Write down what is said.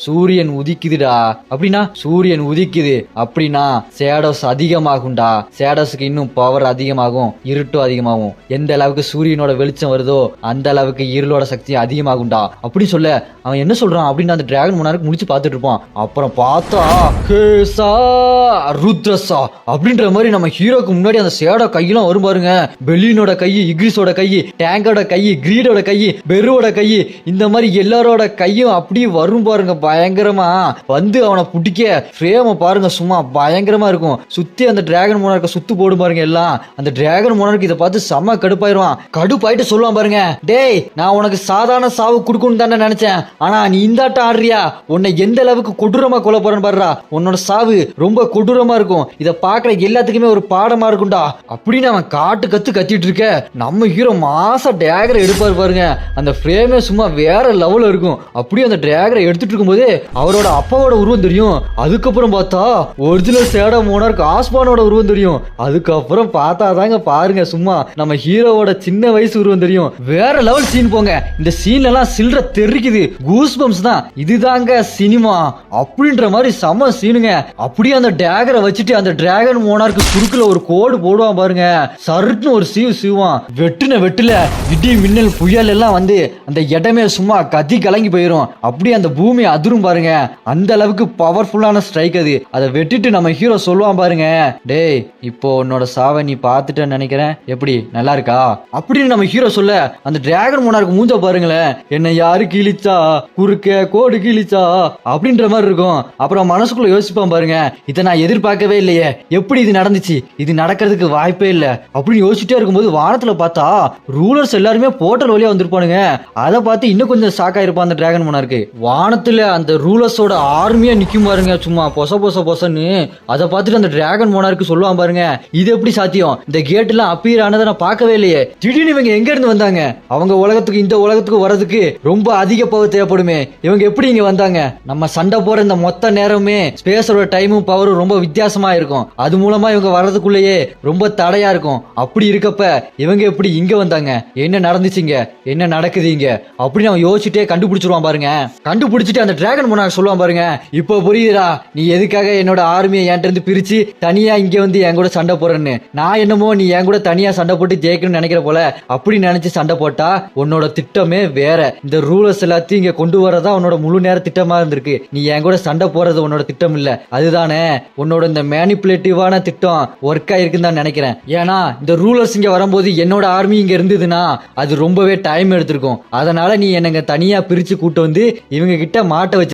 சூரியன் உதிக்குதுடா அப்படின்னா சூரியன் உதிக்குது அப்படின்னா ஷேடோஸ் அதிகமாகும்டா. ஷேடோஸ்க்கு இன்னும் பவர் அதிகமாகும், இருட்டும் அதிகமாகும். எந்த அளவுக்கு சூரியனோட வெளிச்சம் வருதோ அந்த அளவுக்கு இருளோட சக்தி அதிகமாகும்டா அப்படி சொல்ல அவன் என்ன சொல்றான் அப்படின்னு அந்த டிராகன் முன்னாடி முடிச்சு பார்த்துட்டு இருப்பான். அப்புறம் பார்த்தா கேசா ருத்ரசா அப்படின்ற மாதிரி நம்ம ஹீரோக்கு முன்னாடி அந்த ஷேடோ கையெல்லாம் வரும் பாருங்க. பெலினோட கை, இக்ரிஸோட கை, டேங்கோட கை, கிரீடோட கை, பெருவோட கை, இந்த மாதிரி எல்லாரோட கையும் அப்படியே வரும் பாருங்க. பயங்கரமா வந்து அவனை பிடிக்க ஃப்ரேம பாருங்க, சும்மா பயங்கரமா இருக்கும். சுத்தி அந்த டிராகன் மோனார்க்க சுத்து போடும் பாருங்க எல்லாம். அந்த டிராகன் மோனார்க்கு இதை பார்த்து செம்ம கடுப்பாயிருவான். கடுப்பாயிட்டு சொல்லுவான் பாருங்க, டேய் நான் உனக்கு சாதாரண சாவு கொடுக்கணும் தானே நினைச்சேன், ஆனா நீ இந்தாட்டம் ஆடுறியா, உன்னை எந்த அளவுக்கு கொடூரமா கொல்ல போறேன்னு பாருடா. உன்னோட சாவு ரொம்ப கொடூரமா இருக்கும், இதை பாக்குற எல்லாத்துக்குமே ஒரு பாடமா இருக்கும்டா அப்படின்னு அவன் காட்டு கத்து கத்திட்டு இருக்க. நம்ம ஹீரோ மாசா டிராகரை எடுப்பாரு பாருங்க. அந்த ஃப்ரேமே சும்மா வேற லெவல்ல இருக்கும். அப்படியே அந்த டிராகரை எடுத்துட்டு இருக்கும்போது அவரோட அப்பாவோட உருவம் தெரியும். அதுக்கப்புறம் பார்த்தா ஒரிஜினல் ஷேடோ மோனார்க் ஆஸ்பானோட உருவம் தெரியும். அதுக்கப்புறம் பார்த்தாதாங்க பாருங்க சும்மா நம்ம ஹீரோவோட சின்ன வயசு உருவம் தெரியும். வேற லெவல் சீன் போங்க. இந்த சீன்ல எல்லாம் சில்ற தெரிக்குது, கூஸ் பம்ப்ஸ் தான். இதுதாங்க சினிமா அப்படின்ற மாதிரி செம சீனுங்க. அப்படியே அந்த டிராகரை வச்சுட்டு அந்த டிராகன் மோனார்க்கு குறுக்குல ஒரு கோடு போடுவான் பாருங்க. சருட்டுன்னு ஒரு சீவான். வெட்டுல இடி மின்னல் புயல் எல்லாம் வந்து அந்த இடமே சும்மா கத்தி கலங்கி போயிரும். அப்படியே அந்த பூமி அதிரும் பாருங்க. அந்த அளவுக்கு பவர்ஃபுல்லான ஸ்ட்ரைக் அது. அதை வெட்டிட்டு நம்ம ஹீரோ சொல்லுவான் பாருங்க, டேய் இப்போ உன்னோட சாவை நீ பார்த்துட்டேன்னு நினைக்கிறேன், எப்படி நல்லா இருக்கா அப்படின்னு நம்ம ஹீரோ சொல்ல அந்த டிராகன் மோனார்க்கு மூஞ்ச பாருங்களேன். என்ன யாரு கிழிச்சா, குறுக்க கோடு கிழிச்சா அப்படின்ற மாதிரி இருக்கும். அப்புறம் மனசுக்குள்ள யோசிப்பான் பாருங்க, இதை நான் எதிர்பார்க்கவே இல்லையே, எப்படி இது நடந்துச்சு, இது நடக்கிறதுக்கு வாய்ப்பே இல்லை அப்படின்னு யோசிச்சுட்டே இருக்கும்போது வானத்துல பார்த்தா ரூலர்ஸ் எல்லாருமே போர்ட்டல் வழியா வந்திருப்பானுங்க. அதை பார்த்து இன்னும் கொஞ்சம் ஷாக் ஆயிருப்பான் அந்த டிராகன் மோனார்க்கு. வானத்துல அந்த ரூலர்ஸோட ஆர்மியா நிக்கும் பாருங்க, சும்மா பொசன்னு. அதை பார்த்துட்டு அந்த டிராகன் மோனார்க்கு சொல்லுவான் பாருங்க, இது எப்படி சாத்தியம், இந்த கேட் எல்லாம் அப்பீர் ஆனதை நான் பார்க்கவே இல்லையே, திடீர்னு இவங்க எங்க இருந்து வந்தாங்க, அவங்க உலகத்துக்கு இந்த உலகத்துக்கு வர்றதுக்கு ரொம்ப அதிக பவர் தேவைப்படுமே, இவங்க எப்படி இங்க வந்தாங்க, நம்ம சண்டை போற இந்த மொத்த நேரமே ஸ்பேஸோட டைமும் பவரும் ரொம்ப வித்தியாசமா இருக்கும், அது மூலமா இவங்க வர்றதுக்குள்ளேயே ரொம்ப தடையா இருக்கும். அப்படி இருக்கப்ப இவங்க எப்படி இங்க வந்தாங்க, என்ன நடந்துச்சுங்க, என்ன நடக்குது இங்க அப்படின்னு அவன் யோசிச்சுட்டே கண்டுபிடிச்சிருவான் பாருங்க. கண்டுபிடிச்சிட்டு அந்த டிராகன் மோனார்க் சொல்லுவான் பாருங்க, இப்போ புரியுதா நீ எதுக்காக என்னோட ஆர்மியை என்கிட்ட இருந்து பிரிச்சு தனியா இங்க வந்து என் கூட சண்டை போறேன்னு. நான் என்னமோ நீ என் கூட தனியா சண்டை போட்டு ஜெயிக்கணும்னு நினைக்கிற போல, அப்படி நினைச்சு சண்டை போட்டா உன்னோட திட்டமே வேற. இந்த ரூலர்ஸ் எல்லாத்தையும் இங்க கொண்டு வரதா உன்னோட முழு நேர திட்டமா இருந்திருக்கு. நீ என் கூட சண்டை போறது உன்னோட திட்டம் இல்ல, அதுதானே உன்னோட இந்த மேனிபுலேட்டிவான திட்டம் ஒர்க் ஆயிருக்குன்னு தான் நினைக்கிறேன். ஏன்னா இந்த ரூலர்ஸ் இங்க வரும்போது என்னோட ஆர்மி இங்க இருந்ததுன்னா அது ரொம்பவே டைம் எடுத்திருக்கும். அதனால நீ என்னங்க தனியா பிரிச்சு கூட்டு வந்து இவங்க கிட்ட மாட்ட வச்சு